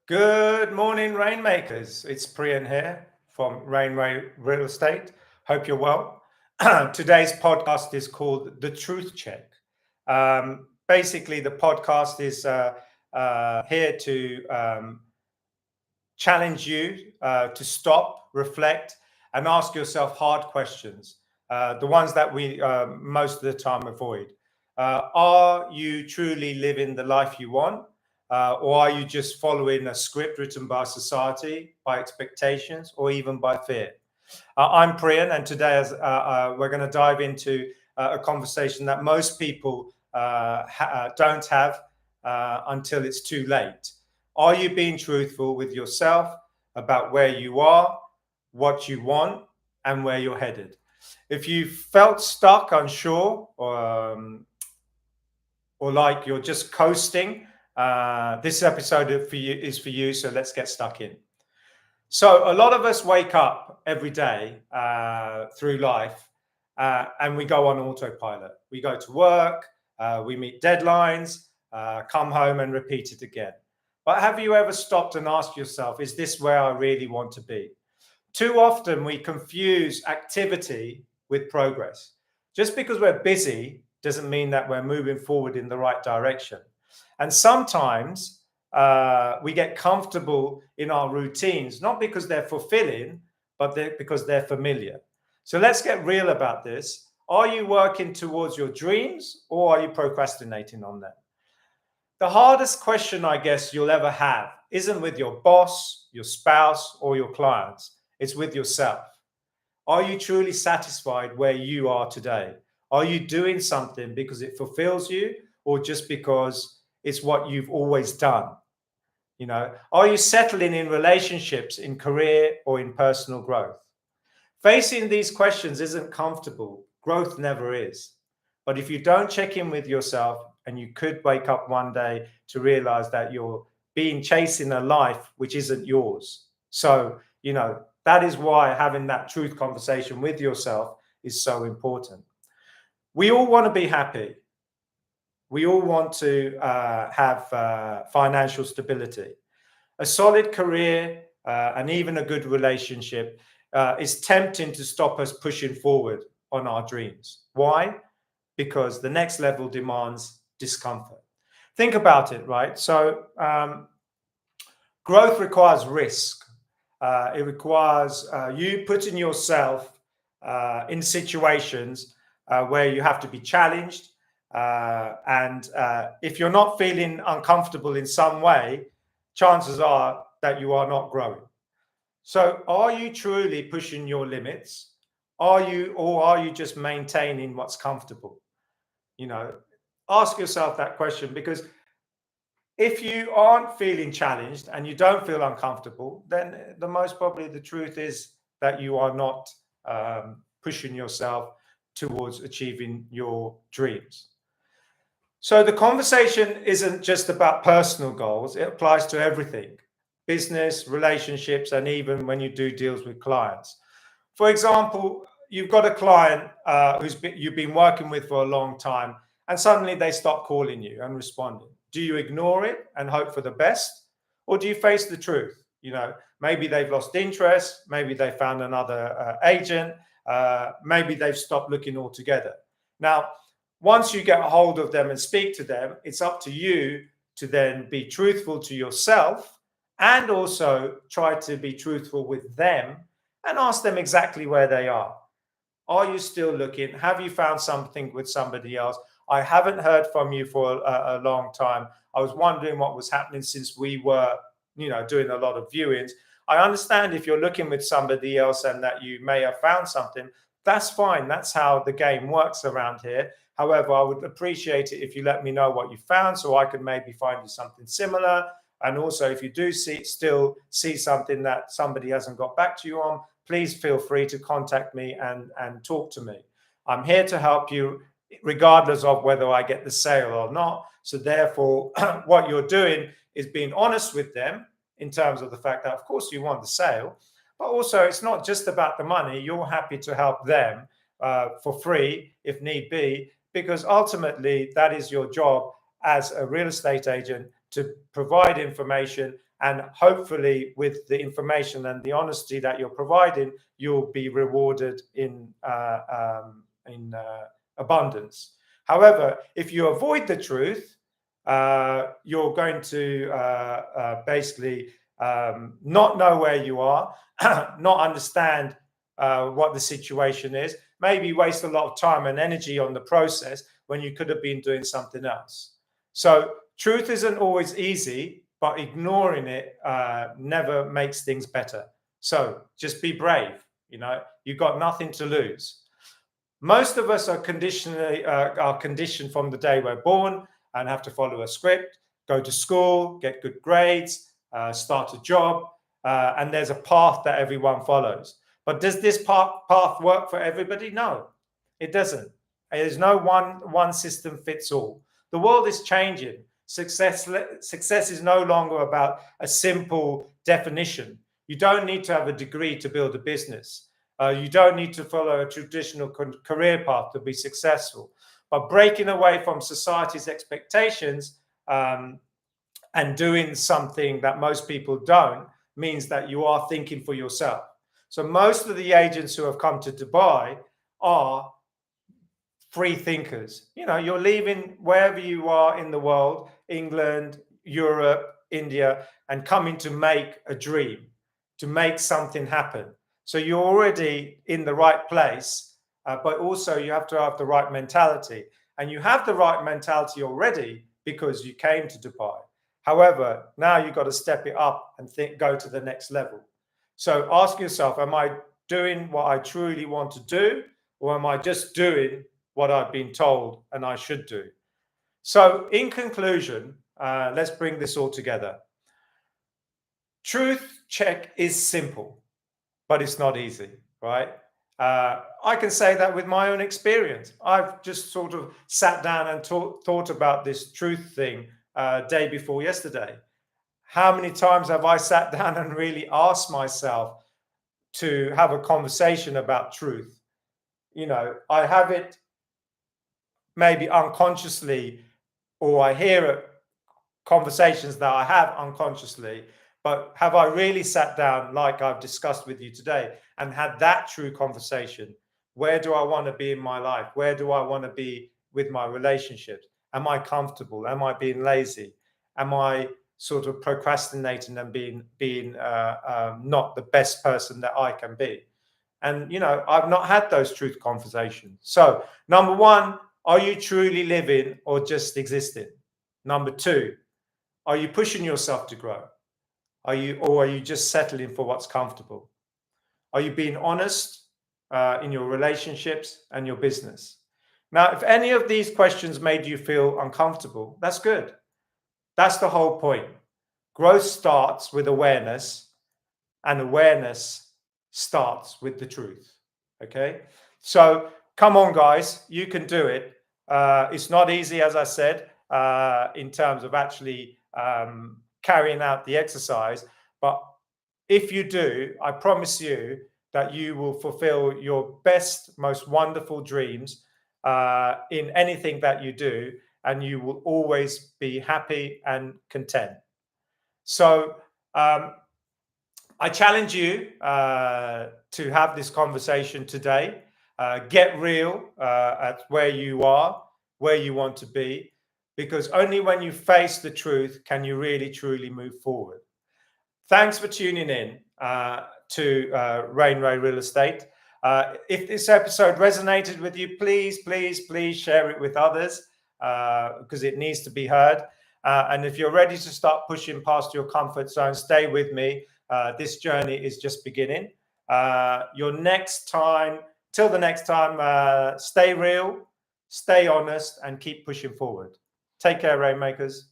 Good morning, Rainmakers. It's Priyan here from Rainway Real Estate. Hope you're well. Today's podcast is called The Truth Check. Basically, the podcast is here to challenge you to stop, reflect, and ask yourself hard questions, the ones that we most of the time avoid. Are you truly living the life you want? Or are you just following a script written by society, by expectations, or even by fear? I'm Priyan, and today we're going to dive into a conversation that most people don't have until it's too late. Are you being truthful with yourself about where you are, what you want, and where you're headed? If you felt stuck, unsure, or like you're just coasting, this episode is for you. So let's get stuck in. So a lot of us wake up every day through life and we go on autopilot. We go to work, we meet deadlines, come home and repeat it again. But have you ever stopped and asked yourself, is this where I really want to be? Too often we confuse activity with progress. Just because we're busy doesn't mean that we're moving forward in the right direction. And sometimes we get comfortable in our routines, not because they're fulfilling, but because they're familiar. So let's get real about this. Are you working towards your dreams or are you procrastinating on them? The hardest question, I guess, you'll ever have isn't with your boss, your spouse, or your clients. It's with yourself. Are you truly satisfied where you are today? Are you doing something because it fulfills you or just because it's what you've always done? Are you settling in relationships, in career, or in personal growth? Facing these questions isn't comfortable. Growth never is. But if you don't check in with yourself, and you could wake up one day to realize that you're chasing a life which isn't yours. So, that is why having that truth conversation with yourself is so important. We all want to be happy. We all want to have financial stability. A solid career and even a good relationship is tempting to stop us pushing forward on our dreams. Why? Because the next level demands discomfort. Think about it, right? So growth requires risk. It requires you putting yourself in situations where you have to be challenged. And if you're not feeling uncomfortable in some way, chances are that you are not growing. So are you truly pushing your limits? Or are you just maintaining what's comfortable? Ask yourself that question, because if you aren't feeling challenged and you don't feel uncomfortable, then the most probably the truth is that you are not pushing yourself towards achieving your dreams. So the conversation isn't just about personal goals. It applies to everything: business, relationships, and even when you do deals with clients. For example, you've got a client you've been working with for a long time, and suddenly they stop calling you and responding. Do you ignore it and hope for the best, or do you face the truth? Maybe they've lost interest, maybe they found another agent, maybe they've stopped looking altogether. Now, once you get a hold of them and speak to them, it's up to you to then be truthful to yourself and also try to be truthful with them and ask them exactly where they are. Are you still looking? Have you found something with somebody else? I haven't heard from you for a long time. I was wondering what was happening since we were, doing a lot of viewings. I understand if you're looking with somebody else and that you may have found something. That's fine. That's how the game works around here. However, I would appreciate it if you let me know what you found so I could maybe find you something similar. And also, if you do still see something that somebody hasn't got back to you on, please feel free to contact me and talk to me. I'm here to help you regardless of whether I get the sale or not. So therefore, what you're doing is being honest with them in terms of the fact that, of course, you want the sale, but also it's not just about the money. You're happy to help them for free if need be, because ultimately that is your job as a real estate agent, to provide information, and hopefully with the information and the honesty that you're providing, you'll be rewarded in abundance. However, if you avoid the truth, you're going to basically not know where you are, not understand what the situation is, maybe waste a lot of time and energy on the process when you could have been doing something else. So truth isn't always easy, but ignoring it never makes things better. So just be brave. You've got nothing to lose. Most of us are conditioned from the day we're born and have to follow a script, go to school, get good grades, start a job, and there's a path that everyone follows. But does this path work for everybody? No, it doesn't. There's no one system fits all. The world is changing. Success is no longer about a simple definition. You don't need to have a degree to build a business. You don't need to follow a traditional career path to be successful. But breaking away from society's expectations and doing something that most people don't means that you are thinking for yourself. So most of the agents who have come to Dubai are free thinkers. You're leaving wherever you are in the world, England, Europe, India, and coming to make a dream, to make something happen. So you're already in the right place, but also you have to have the right mentality. And you have the right mentality already because you came to Dubai. However, now you've got to step it up and go to the next level. So ask yourself, am I doing what I truly want to do, or am I just doing what I've been told and I should do? So in conclusion, let's bring this all together. Truth check is simple, but it's not easy, right? I can say that with my own experience. I've just sort of sat down and thought about this truth thing day before yesterday. How many times have I sat down and really asked myself to have a conversation about truth? I have it maybe unconsciously, or I hear conversations that I have unconsciously, but have I really sat down like I've discussed with you today and had that true conversation? Where do I want to be in my life? Where do I want to be with my relationships? Am I comfortable? Am I being lazy? Am I sort of procrastinating and being not the best person that I can be? And, I've not had those truth conversations. So number one, are you truly living or just existing? Number two, are you pushing yourself to grow? Are you just settling for what's comfortable? Are you being honest in your relationships and your business? Now, if any of these questions made you feel uncomfortable, that's good. That's the whole point. Growth starts with awareness, and awareness starts with the truth. Okay? So come on, guys, you can do it. It's not easy, as I said, in terms of actually carrying out the exercise. But if you do, I promise you that you will fulfill your best, most wonderful dreams in anything that you do, and you will always be happy and content. So I challenge you to have this conversation today. Get real at where you are, where you want to be, because only when you face the truth can you really, truly move forward. Thanks for tuning in to Rain Ray Real Estate. If this episode resonated with you, please, please, please share it with others because it needs to be heard. And if you're ready to start pushing past your comfort zone, stay with me. This journey is just beginning. Till the next time, stay real, stay honest, and keep pushing forward. Take care, Rainmakers.